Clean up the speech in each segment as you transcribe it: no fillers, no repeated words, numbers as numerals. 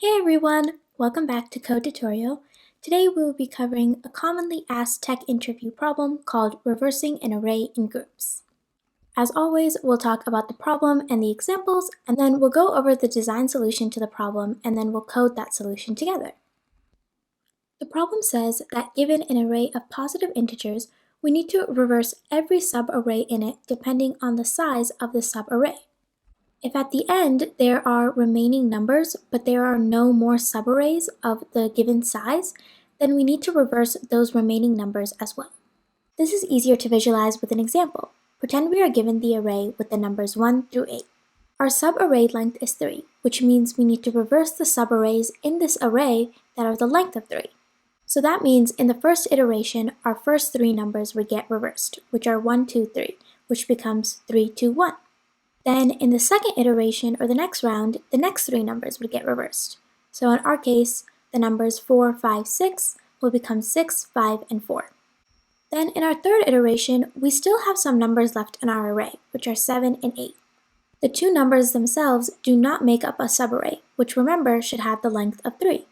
Hey everyone! Welcome back to Code Tutorial. Today we will be covering a commonly asked tech interview problem called reversing an array in groups. As always, we'll talk about the problem and the examples, and then we'll go over the design solution to the problem, and then we'll code that solution together. The problem says that given an array of positive integers, we need to reverse every subarray in it depending on the size of the subarray. If at the end there are remaining numbers, but there are no more subarrays of the given size, then we need to reverse those remaining numbers as well. This is easier to visualize with an example. Pretend we are given the array with the numbers 1 through 8. Our subarray length is 3, which means we need to reverse the subarrays in this array that are the length of 3. So that means in the first iteration, our first 3 numbers would get reversed, which are 1, 2, 3, which becomes 3, 2, 1. Then in the second iteration, or the next round, the next 3 numbers would get reversed. So in our case, the numbers 4, 5, 6 will become 6, 5, and 4. Then in our third iteration, we still have some numbers left in our array, which are 7 and 8. The 2 numbers themselves do not make up a subarray, which remember should have the length of 3.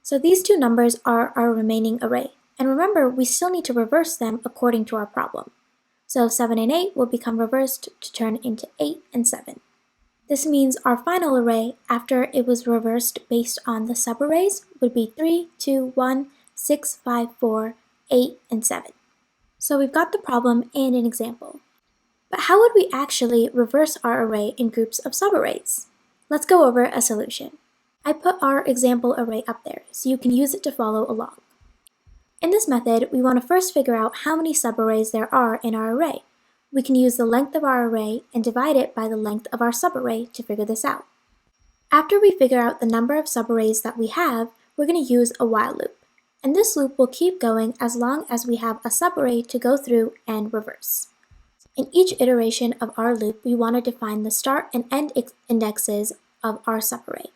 So these 2 numbers are our remaining array. And remember, we still need to reverse them according to our problem. So 7 and 8 will become reversed to turn into 8 and 7. This means our final array, after it was reversed based on the subarrays, would be 3, 2, 1, 6, 5, 4, 8, and 7. So we've got the problem and an example. But how would we actually reverse our array in groups of subarrays? Let's go over a solution. I put our example array up there, so you can use it to follow along. In this method, we want to first figure out how many subarrays there are in our array. We can use the length of our array and divide it by the length of our subarray to figure this out. After we figure out the number of subarrays that we have, we're going to use a while loop. And this loop will keep going as long as we have a subarray to go through and reverse. In each iteration of our loop, we want to define the start and end indexes of our subarray.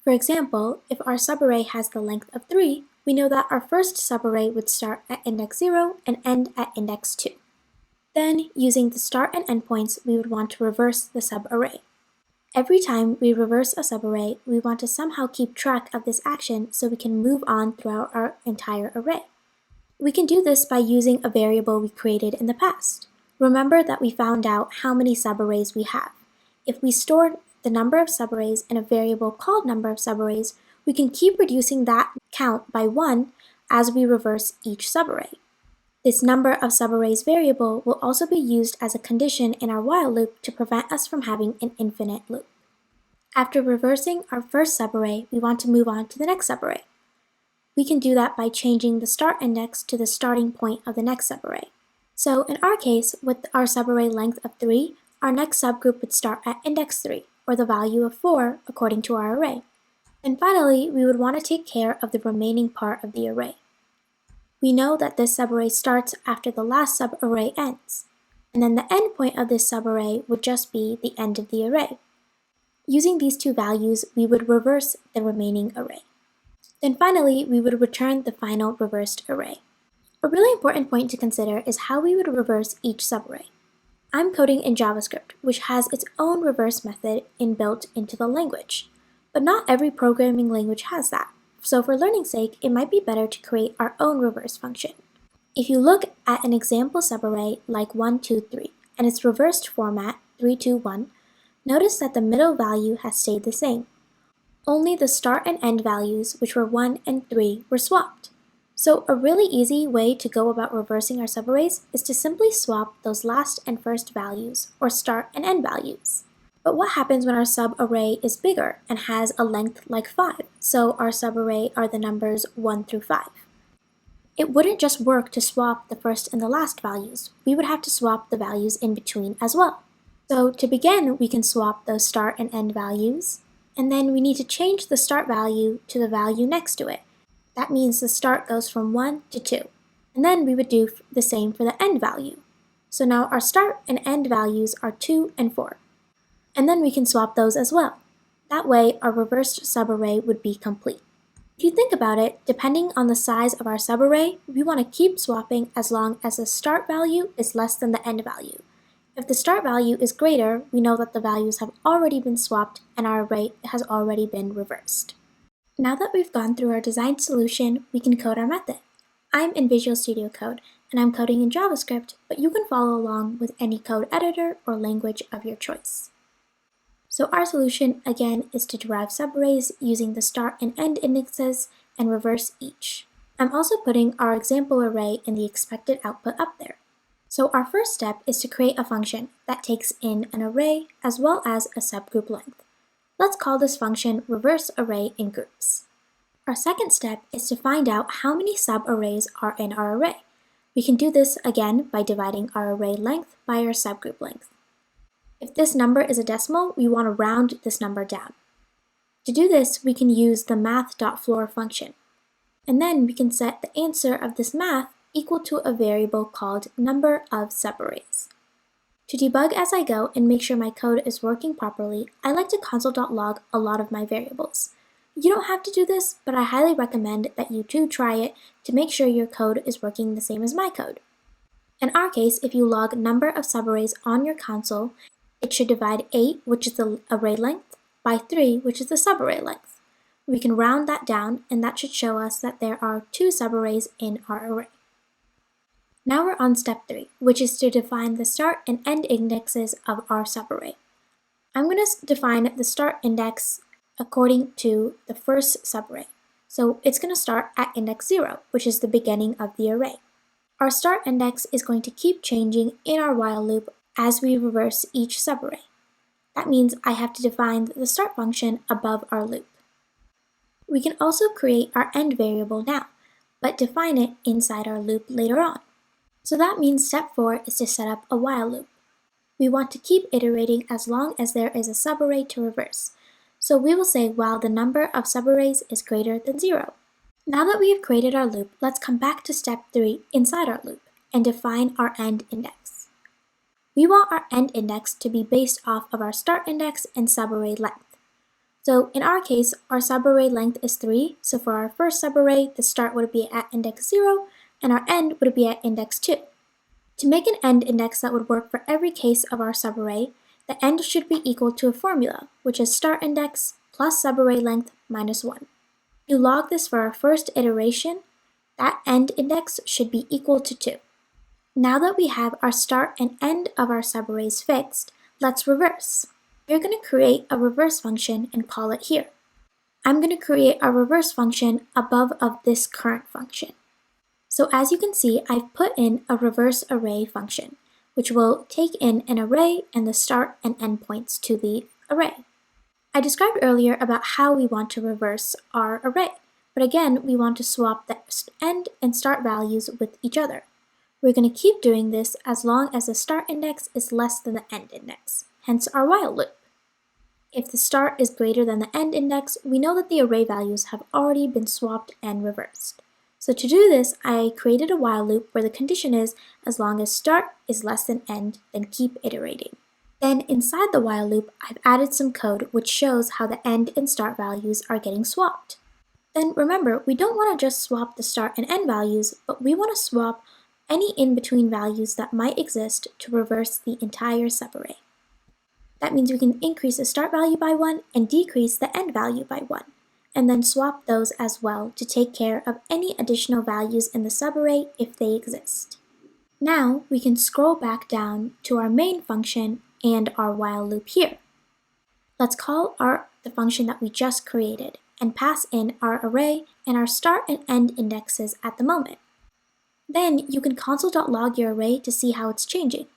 For example, if our subarray has the length of 3, we know that our first subarray would start at index 0 and end at index 2. Then, using the start and end points, we would want to reverse the subarray. Every time we reverse a subarray, we want to somehow keep track of this action so we can move on throughout our entire array. We can do this by using a variable we created in the past. Remember that we found out how many subarrays we have. If we stored the number of subarrays in a variable called number of subarrays, we can keep reducing that count by 1 as we reverse each subarray. This number of subarrays variable will also be used as a condition in our while loop to prevent us from having an infinite loop. After reversing our first subarray, we want to move on to the next subarray. We can do that by changing the start index to the starting point of the next subarray. So in our case, with our subarray length of 3, our next subgroup would start at index 3, or the value of 4 according to our array. And finally, we would want to take care of the remaining part of the array. We know that this subarray starts after the last subarray ends, and then the endpoint of this subarray would just be the end of the array. Using these 2 values, we would reverse the remaining array. Then finally, we would return the final reversed array. A really important point to consider is how we would reverse each subarray. I'm coding in JavaScript, which has its own reverse method inbuilt into the language. But not every programming language has that. So for learning's sake, it might be better to create our own reverse function. If you look at an example subarray like 1, 2, 3, and its reversed format, 3, 2, 1, notice that the middle value has stayed the same. Only the start and end values, which were 1 and 3, were swapped. So a really easy way to go about reversing our subarrays is to simply swap those last and first values, or start and end values. But what happens when our subarray is bigger and has a length like 5, so our subarray are the numbers 1 through 5? It wouldn't just work to swap the first and the last values. We would have to swap the values in between as well. So to begin, we can swap those start and end values, and then we need to change the start value to the value next to it. That means the start goes from 1 to 2. And then we would do the same for the end value. So now our start and end values are 2 and 4. And then we can swap those as well. That way, our reversed subarray would be complete. If you think about it, depending on the size of our subarray, we want to keep swapping as long as the start value is less than the end value. If the start value is greater, we know that the values have already been swapped and our array has already been reversed. Now that we've gone through our design solution, we can code our method. I'm in Visual Studio Code, and I'm coding in JavaScript, but you can follow along with any code editor or language of your choice. So our solution, again, is to derive subarrays using the start and end indexes and reverse each. I'm also putting our example array in the expected output up there. So our first step is to create a function that takes in an array as well as a subgroup length. Let's call this function reverse array in groups. Our second step is to find out how many subarrays are in our array. We can do this again by dividing our array length by our subgroup length. If this number is a decimal, we want to round this number down. To do this, we can use the math.floor function. And then we can set the answer of this math equal to a variable called number of subarrays. To debug as I go and make sure my code is working properly, I like to console.log a lot of my variables. You don't have to do this, but I highly recommend that you do try it to make sure your code is working the same as my code. In our case, if you log number of subarrays on your console, it should divide 8, which is the array length, by 3, which is the subarray length. We can round that down, and that should show us that there are 2 subarrays in our array. Now we're on step 3, which is to define the start and end indexes of our subarray. I'm going to define the start index according to the first subarray. So it's going to start at index 0, which is the beginning of the array. Our start index is going to keep changing in our while loop as we reverse each subarray. That means I have to define the start function above our loop. We can also create our end variable now, but define it inside our loop later on. So that means step 4 is to set up a while loop. We want to keep iterating as long as there is a subarray to reverse. So we will say while the number of subarrays is greater than 0. Now that we have created our loop, let's come back to step 3 inside our loop and define our end index. We want our end index to be based off of our start index and subarray length. So in our case, our subarray length is 3, so for our first subarray, the start would be at index 0, and our end would be at index 2. To make an end index that would work for every case of our subarray, the end should be equal to a formula, which is start index plus subarray length minus 1. You log this for our first iteration, that end index should be equal to 2. Now that we have our start and end of our subarrays fixed, let's reverse. We're going to create a reverse function and call it here. I'm going to create a reverse function above of this current function. So as you can see, I've put in a reverse array function, which will take in an array and the start and end points to the array. I described earlier about how we want to reverse our array, but again, we want to swap the end and start values with each other. We're going to keep doing this as long as the start index is less than the end index, hence our while loop. If the start is greater than the end index, we know that the array values have already been swapped and reversed. So to do this, I created a while loop where the condition is as long as start is less than end, then keep iterating. Then inside the while loop, I've added some code which shows how the end and start values are getting swapped. Then remember, we don't want to just swap the start and end values, but we want to swap any in-between values that might exist to reverse the entire subarray. That means we can increase the start value by 1 and decrease the end value by 1, and then swap those as well to take care of any additional values in the subarray if they exist. Now we can scroll back down to our main function and our while loop here. Let's call the function that we just created and pass in our array and our start and end indexes at the moment. Then you can console.log your array to see how it's changing.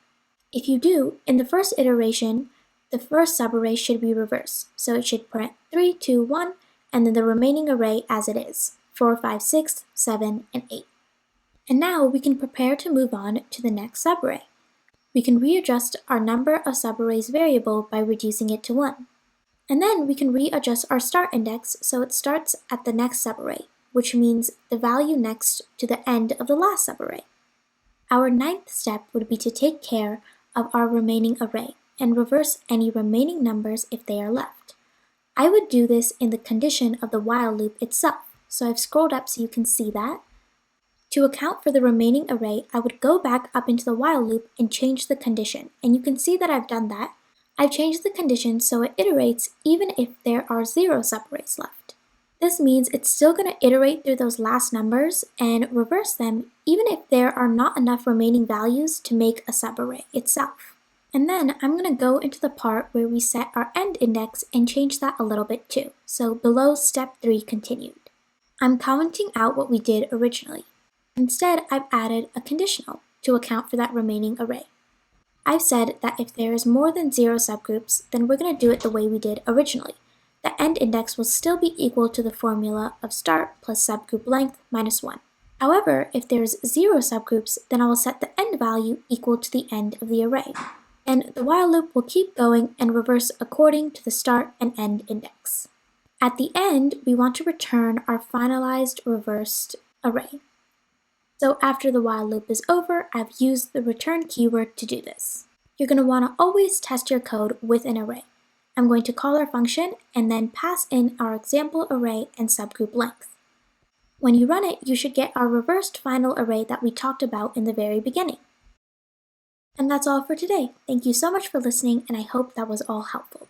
If you do, in the first iteration, the first subarray should be reversed, so it should print 3, 2, 1, and then the remaining array as it is, 4, 5, 6, 7, and 8. And now we can prepare to move on to the next subarray. We can readjust our number of subarrays variable by reducing it to 1. And then we can readjust our start index so it starts at the next subarray, which means the value next to the end of the last subarray. Our 9th step would be to take care of our remaining array and reverse any remaining numbers if they are left. I would do this in the condition of the while loop itself, so I've scrolled up so you can see that. To account for the remaining array, I would go back up into the while loop and change the condition, and you can see that I've done that. I've changed the condition so it iterates even if there are 0 subarrays left. This means it's still going to iterate through those last numbers and reverse them even if there are not enough remaining values to make a subarray itself. And then I'm going to go into the part where we set our end index and change that a little bit too. So below step 3 continued. I'm commenting out what we did originally. Instead, I've added a conditional to account for that remaining array. I've said that if there is more than 0 subgroups, then we're going to do it the way we did originally. The end index will still be equal to the formula of start plus subgroup length minus 1. However, if there's 0 subgroups, then I will set the end value equal to the end of the array. And the while loop will keep going and reverse according to the start and end index. At the end, we want to return our finalized reversed array. So after the while loop is over, I've used the return keyword to do this. You're going to want to always test your code with an array. I'm going to call our function and then pass in our example array and subgroup length. When you run it, you should get our reversed final array that we talked about in the very beginning. And that's all for today. Thank you so much for listening, and I hope that was all helpful.